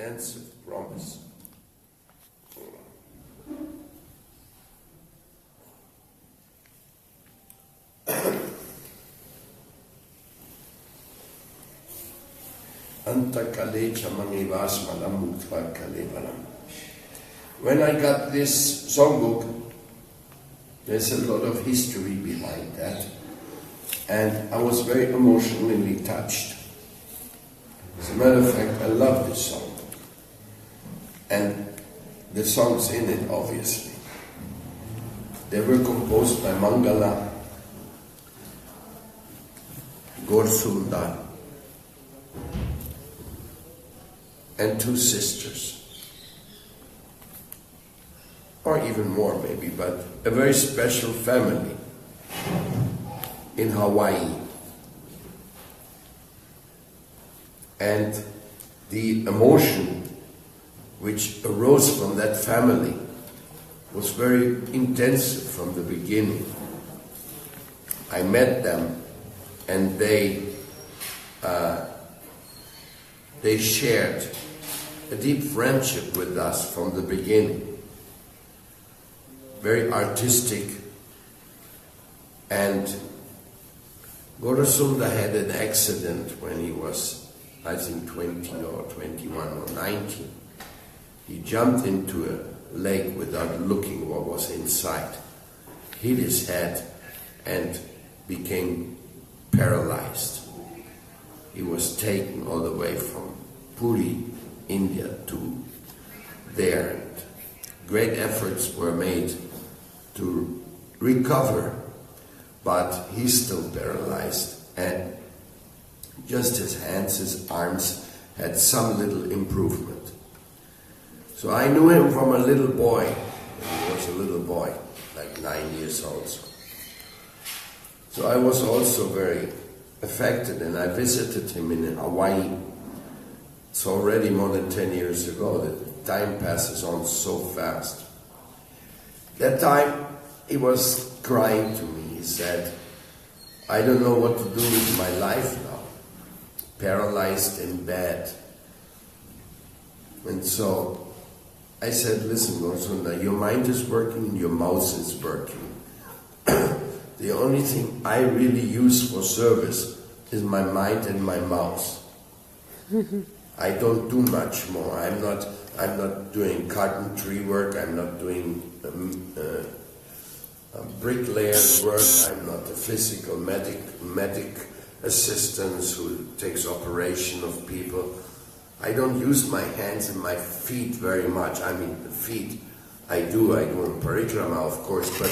extensive promise. When I got this songbook, there's a lot of history behind that, and I was very emotionally touched. As a matter of fact, I love this songbook, and the songs in it, obviously. They were composed by Mangala, Gorsunda, and two sisters. Or even more maybe, but a very special family in Hawaii. And the emotion which arose from that family was very intensive from the beginning. I met them, and they shared a deep friendship with us from the beginning. Very artistic, and Gorasunda had an accident when he was, I think, 20 or 21 or 19. He jumped into a lake without looking what was inside, hit his head, and became paralyzed. He was taken all the way from Puri, India, to there. And great efforts were made to recover, but he's still paralyzed, and just his hands, his arms had some little improvement. So I knew him from a little boy. He was a little boy, like 9 years old. So I was also very affected, and I visited him in Hawaii. It's already more than 10 years ago. The time passes on so fast. That time, he was crying to me. He said, I don't know what to do with my life now. Paralyzed in bed. And so I said, listen, Gorsunda, your mind is working and your mouth is working. The only thing I really use for service is my mind and my mouth. I don't do much more. I'm not doing carpentry work. I'm not doing bricklayer's work. I'm not a physical medic assistant who takes operation of people. I don't use my hands and my feet very much. I mean, the feet, I do in parikrama, of course, but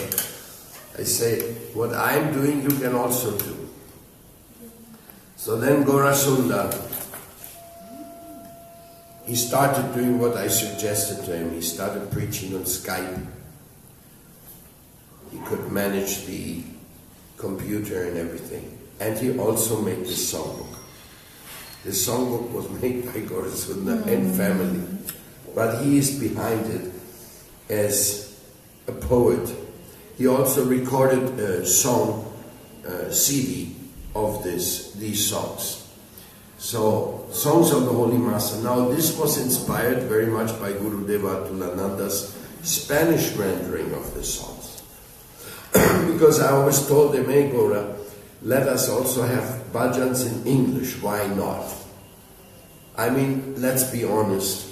I say, what I'm doing, you can also do. So then Gorasunda, he started doing what I suggested to him. He started preaching on Skype. He could manage the computer and everything. And he also made this songbook. The songbook was made by Gorasunda and family. But he is behind it as a poet. He also recorded a song CD of these songs. So, Songs of the Holy Master. Now, this was inspired very much by Gurudeva Tulananda's Spanish rendering of the songs. Because I always told him, hey Gora, let us also have bhajans in English, why not? I mean, let's be honest.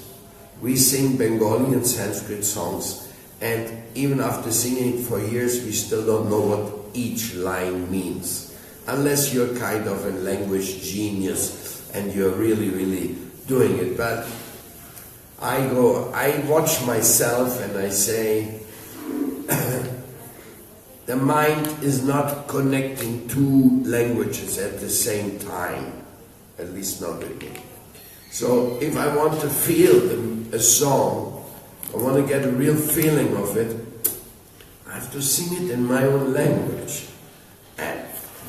We sing Bengali and Sanskrit songs, and even after singing it for years, we still don't know what each line means. Unless you're kind of a language genius and you're really, really doing it. But I watch myself and I say, the mind is not connecting two languages at the same time, at least not with me. So if I want to feel a song, I want to get a real feeling of it, I have to sing it in my own language. And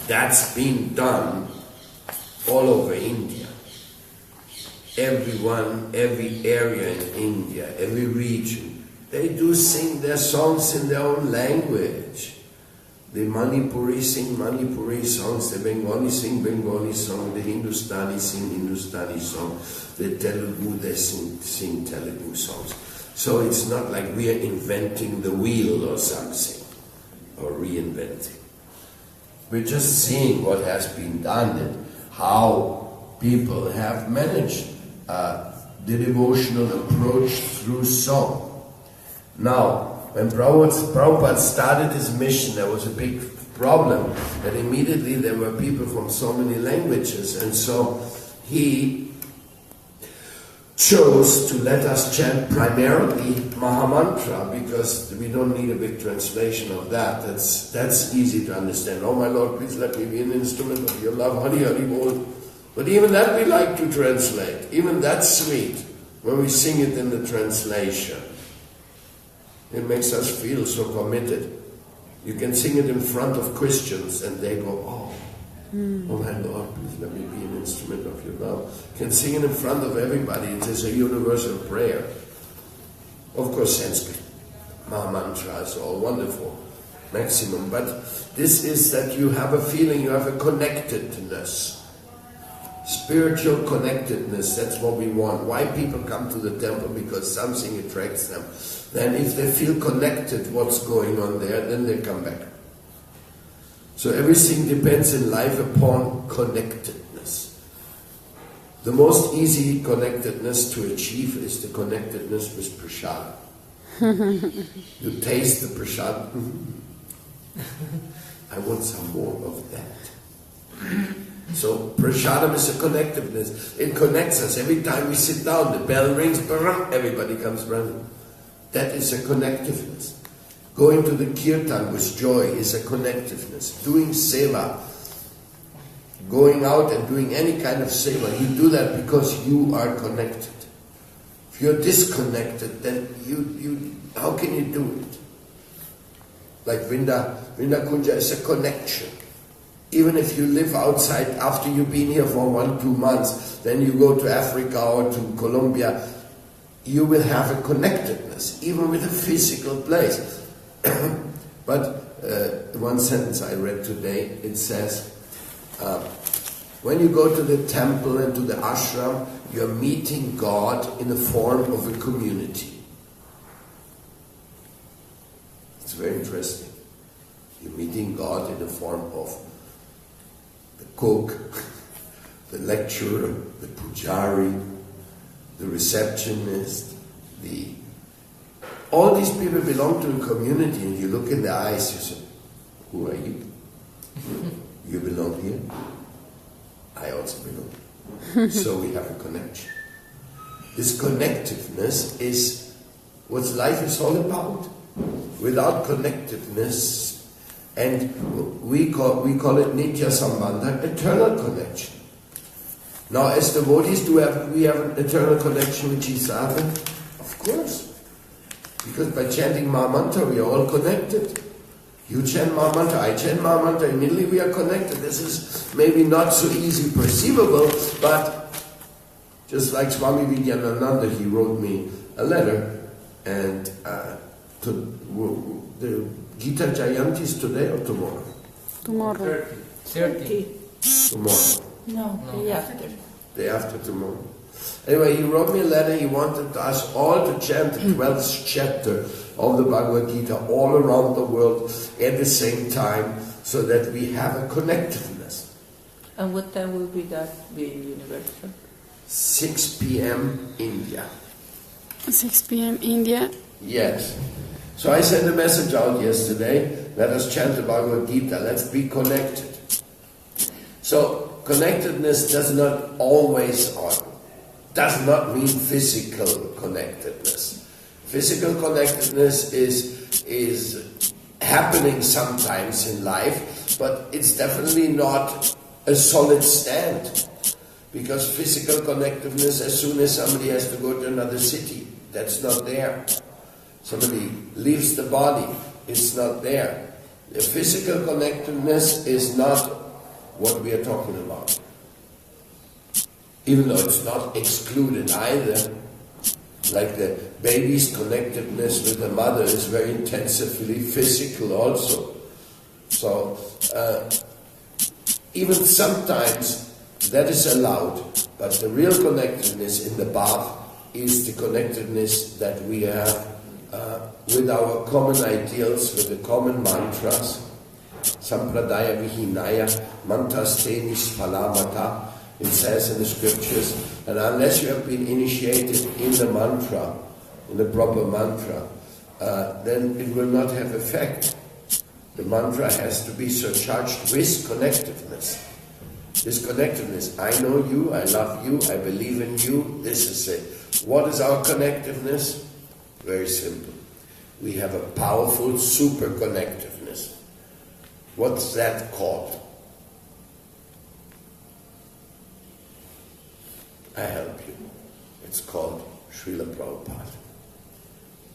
that's been done all over India. Everyone, every area in India, every region, they do sing their songs in their own language. The Manipuri sing Manipuri songs, the Bengali sing Bengali song, the Hindustani sing Hindustani song, the Telugu they sing Telugu songs. So it's not like we are inventing the wheel or something, or reinventing. We're just seeing what has been done and how people have managed the devotional approach through song. Now, when Prabhupada started his mission, there was a big problem that immediately there were people from so many languages, and so he chose to let us chant primarily Mahamantra, because we don't need a big translation of that. That's easy to understand. Oh my Lord, please let me be an instrument of your love, Hari Hari Bol. But even that we like to translate. Even that's sweet when we sing it in the translation. It makes us feel so committed. You can sing it in front of Christians and they go, oh my Lord, please let me be an instrument of your love. You can sing it in front of everybody. It is a universal prayer. Of course, Sanskrit Mahamantra is all wonderful, maximum. But this is that you have a feeling, you have a connectedness. Spiritual connectedness, that's what we want. Why people come to the temple? Because something attracts them. Then if they feel connected what's going on there, then they come back. So everything depends in life upon connectedness. The most easy connectedness to achieve is the connectedness with prasad. You taste the prasad. I want some more of that. So prasadam is a connectiveness. It connects us. Every time we sit down, the bell rings, everybody comes running. That is a connectiveness. Going to the kirtan with joy is a connectiveness. Doing seva, going out and doing any kind of seva, you do that because you are connected. If you're disconnected, then you how can you do it? Like Vrinda Kunja is a connection. Even if you live outside, after you've been here for 1-2 months, then you go to Africa or to Colombia, you will have a connectedness, even with a physical place. But one sentence I read today, it says, when you go to the temple and to the ashram, you're meeting God in the form of a community. It's very interesting. You're meeting God in the form of the cook, the lecturer, the pujari, the receptionist, all these people belong to a community, and you look in the eyes, you say, who are you? You belong here? I also belong. So we have a connection. This connectiveness is what life is all about. Without connectiveness, and we call it Nitya Sambandha, eternal connection. Now, as devotees, we have an eternal connection with each other? Of course. Because by chanting Mahamantra, we are all connected. You chant Mahamantra, I chant Mahamantra, immediately we are connected. This is maybe not so easy perceivable, but just like Swami Vidyanananda, he wrote me a letter, and the Gita Jayanti is today or tomorrow? Tomorrow. 30. Tomorrow. No, day after. Day after tomorrow. Anyway, he wrote me a letter. He wanted us all to chant the 12th chapter of the Bhagavad Gita all around the world at the same time, so that we have a connectiveness. And what time will be that be universal? 6 p.m. India. 6 p.m. India. Yes. So I sent a message out yesterday. Let us chant the Bhagavad Gita. Let's be connected. So connectedness does not mean physical connectedness. Physical connectedness is happening sometimes in life, but it's definitely not a solid stand. Because physical connectedness, as soon as somebody has to go to another city, that's not there. Somebody leaves the body, it's not there. The physical connectedness is not what we are talking about. Even though it's not excluded either. Like the baby's connectedness with the mother is very intensively physical also. So even sometimes that is allowed, but the real connectedness in the bath is the connectedness that we have with our common ideals, with the common mantras. Sampradaya vihinaya mantas tenis palamata. It says in the scriptures, and unless you have been initiated in the mantra, in the proper mantra, then it will not have effect. The mantra has to be surcharged with connectiveness. This connectiveness, I know you, I love you, I believe in you, this is it. What is our connectiveness? Very simple. We have a powerful super connectiveness. What's that called? I help you. It's called Srila Prabhupada.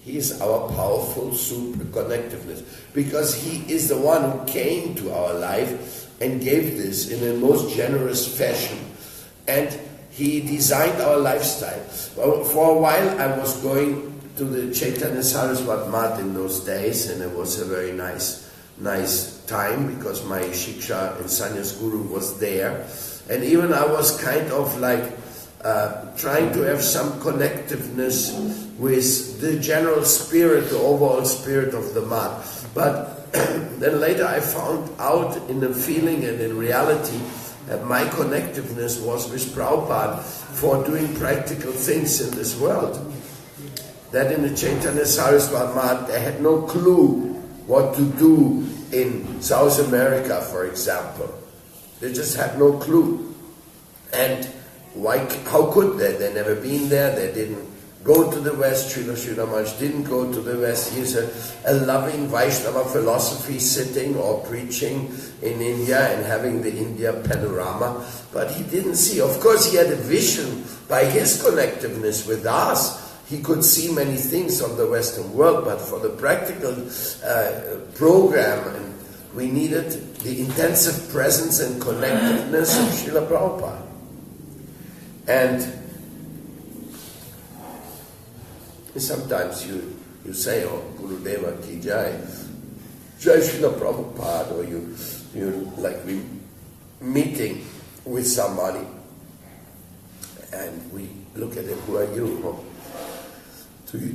He is our powerful super connectiveness because he is the one who came to our life and gave this in a most generous fashion. And he designed our lifestyle. Well, for a while I was going to the Chaitanya Saraswat Math in those days, and it was a very nice time because my Shiksha and Sannyas Guru was there. And even I was kind of like trying to have some connectiveness with the general spirit, the overall spirit of the Math. But then later I found out in the feeling and in reality that my connectiveness was with Prabhupada for doing practical things in this world. That in the Chaitanya Saraswat Math they had no clue what to do in South America, for example. They just had no clue. And how could they? They'd never been there, they didn't go to the West. Srila Maharaj didn't go to the West. He's a loving Vaishnava philosophy sitting or preaching in India and having the India panorama. But he didn't see. Of course he had a vision by his connectiveness with us. He could see many things of the Western world, but for the practical program, we needed the intensive presence and connectedness of Srila Prabhupada. And sometimes you say, oh, Gurudeva ki jai, Jai Srila Prabhupada, or you like we meeting with somebody, and we look at it, who are you? Oh, to who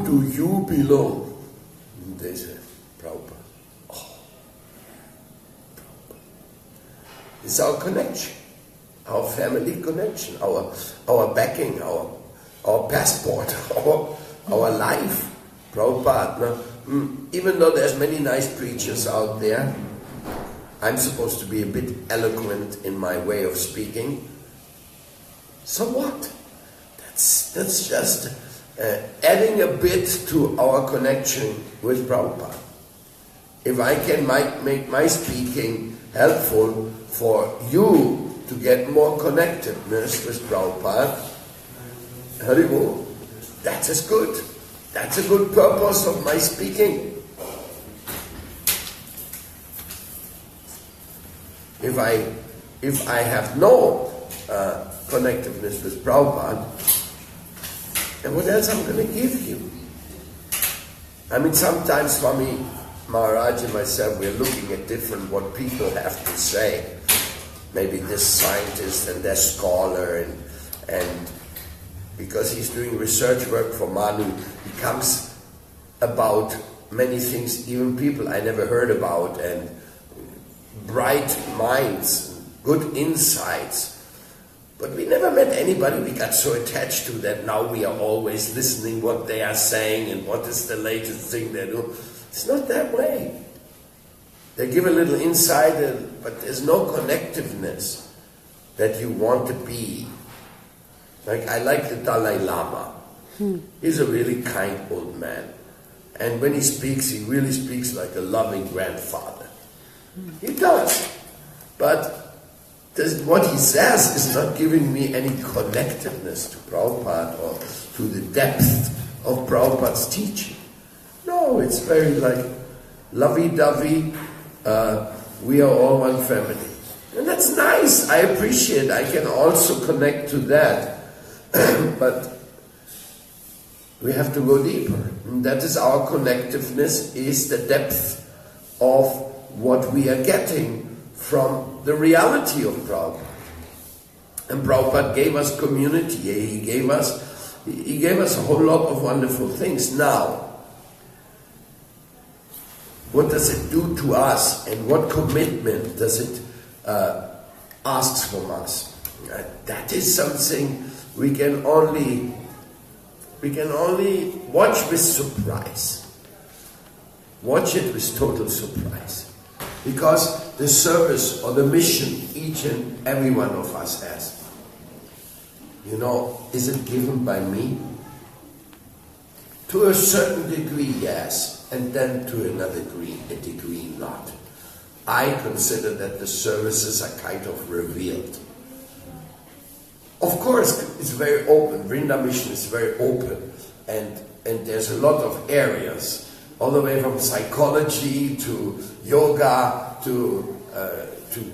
do you belong? And they say, Prabhupada. Oh, Prabhupada. It's our connection, our family connection, our backing, our passport, our life. Prabhupada. Even though there's many nice preachers out there, I'm supposed to be a bit eloquent in my way of speaking. So what? That's just adding a bit to our connection with Prabhupada. If I can make my speaking helpful for you to get more connectedness with Prabhupada, Haribol, that is good. That's a good purpose of my speaking. If I have no connectiveness with Prabhupada, then what else I'm going to give you? I mean, sometimes Swami Maharaj and myself, we're looking at what people have to say. Maybe this scientist and that scholar, and because he's doing research work for Manu, he comes about many things, even people I never heard about, and bright minds, good insights. But we never met anybody we got so attached to that now we are always listening what they are saying and what is the latest thing they do. It's not that way. They give a little insight, but there's no connectiveness that you want to be. Like, I like the Dalai Lama. He's a really kind old man. And when he speaks, he really speaks like a loving grandfather. He does. But what he says is not giving me any connectedness to Prabhupada or to the depth of Prabhupada's teaching. No, it's very like lovey-dovey, we are all one family. And that's nice, I appreciate, I can also connect to that. But we have to go deeper. And that is our connectiveness, is the depth of what we are getting from the reality of Prabhupada. And Prabhupada gave us community. He gave us a whole lot of wonderful things. Now, what does it do to us, and what commitment does it ask from us? That is something we can only watch with surprise. Watch it with total surprise. Because the service or the mission each and every one of us has, is it given by me? To a certain degree, yes, and then to another degree not. I consider that the services are kind of revealed. Of course, it's very open. Vrindavan mission is very open, and there's a lot of areas, all the way from psychology to yoga to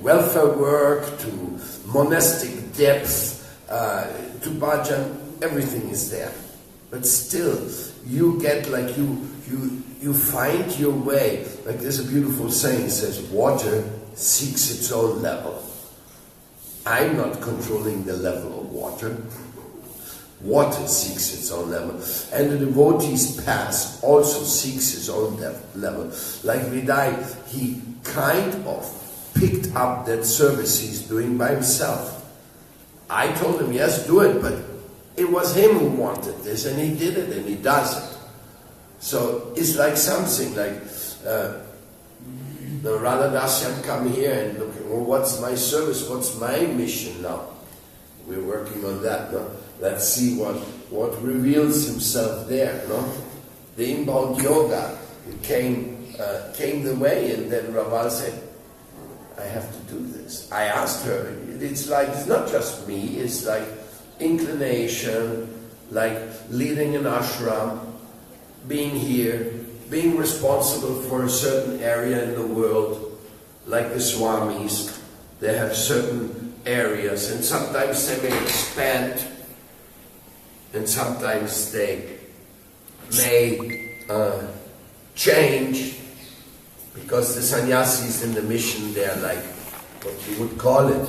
welfare work to monastic depth to bhajan. Everything is there, but still, you get you find your way. Like there's a beautiful saying, it says, water seeks its own level. I'm not controlling the level of water. Water seeks its own level. And the devotee's path also seeks his own level. Like Vidai, he kind of picked up that service he's doing by himself. I told him, yes, do it, but it was him who wanted this, and he did it, and he does it. So it's like something like the Radha Dasyam come here and look, well, what's my service? What's my mission now? We're working on that. No? Let's see what reveals himself there. No? The inbound yoga came the way, and then Raval said, I have to do this. I asked her, it's not just me, it's like inclination, like leading an ashram, being here, being responsible for a certain area in the world, like the Swamis. They have certain areas, and sometimes they may expand, and sometimes they may change, because the sannyasis in the mission, they're like, what you would call it?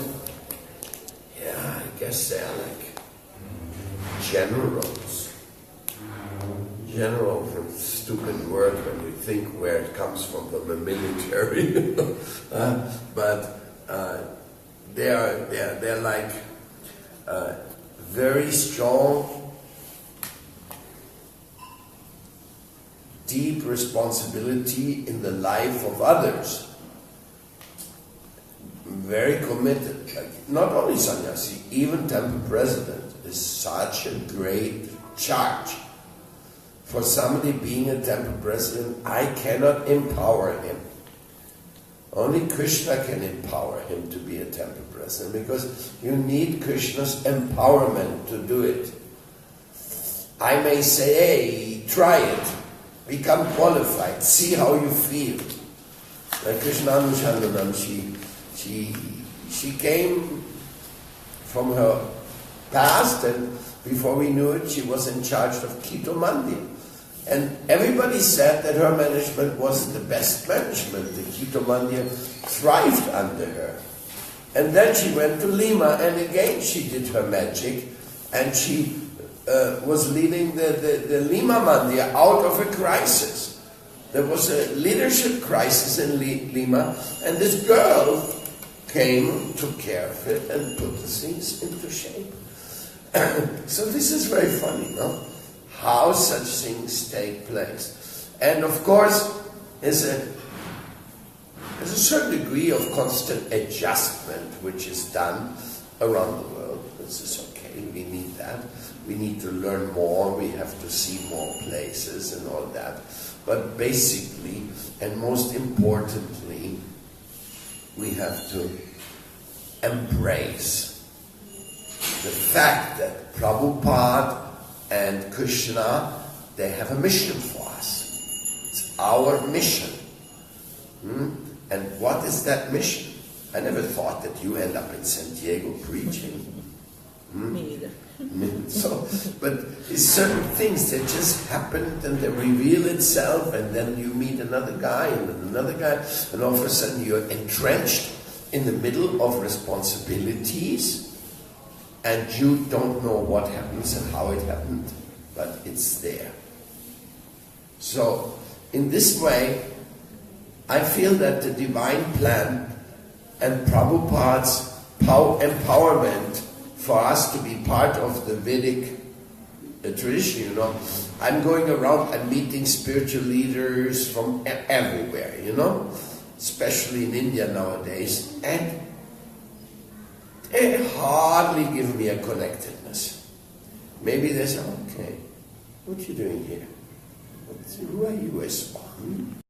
Yeah, I guess they're like generals. General, a stupid word when you think where it comes from the military. But they're like very strong, deep responsibility in the life of others. Very committed. Like, not only sannyasi, even temple president is such a great charge. For somebody being a temple president, I cannot empower him. Only Krishna can empower him to be a temple president, because you need Krishna's empowerment to do it. I may say, hey, try it, become qualified, see how you feel. Like Krishna Anushandanam, she came from her past, and before we knew it, she was in charge of Kito Mandir. And everybody said that her management was the best management. The Kito Mandir thrived under her. And then she went to Lima, and again she did her magic, and she was leading the Lima Mandir out of a crisis. There was a leadership crisis in Lima, and this girl came, took care of it, and put the things into shape. So this is very funny, no? How such things take place. And of course, there's a certain degree of constant adjustment which is done around the world. This is okay, we need that. We need to learn more, we have to see more places and all that. But basically, and most importantly, we have to embrace the fact that Prabhupada and Krishna, they have a mission for us. It's our mission. And what is that mission? I never thought that you end up in San Diego preaching. Me neither. So, but it's certain things that just happened and they reveal itself, and then you meet another guy and another guy, and all of a sudden you're entrenched in the middle of responsibilities, and you don't know what happens and how it happened, but it's there. So, in this way, I feel that the divine plan and Prabhupada's empowerment for us to be part of the Vedic tradition, I'm going around and meeting spiritual leaders from everywhere, especially in India nowadays, and they hardly give me a connectedness. Maybe they say, okay, what are you doing here? Who are you, a swan?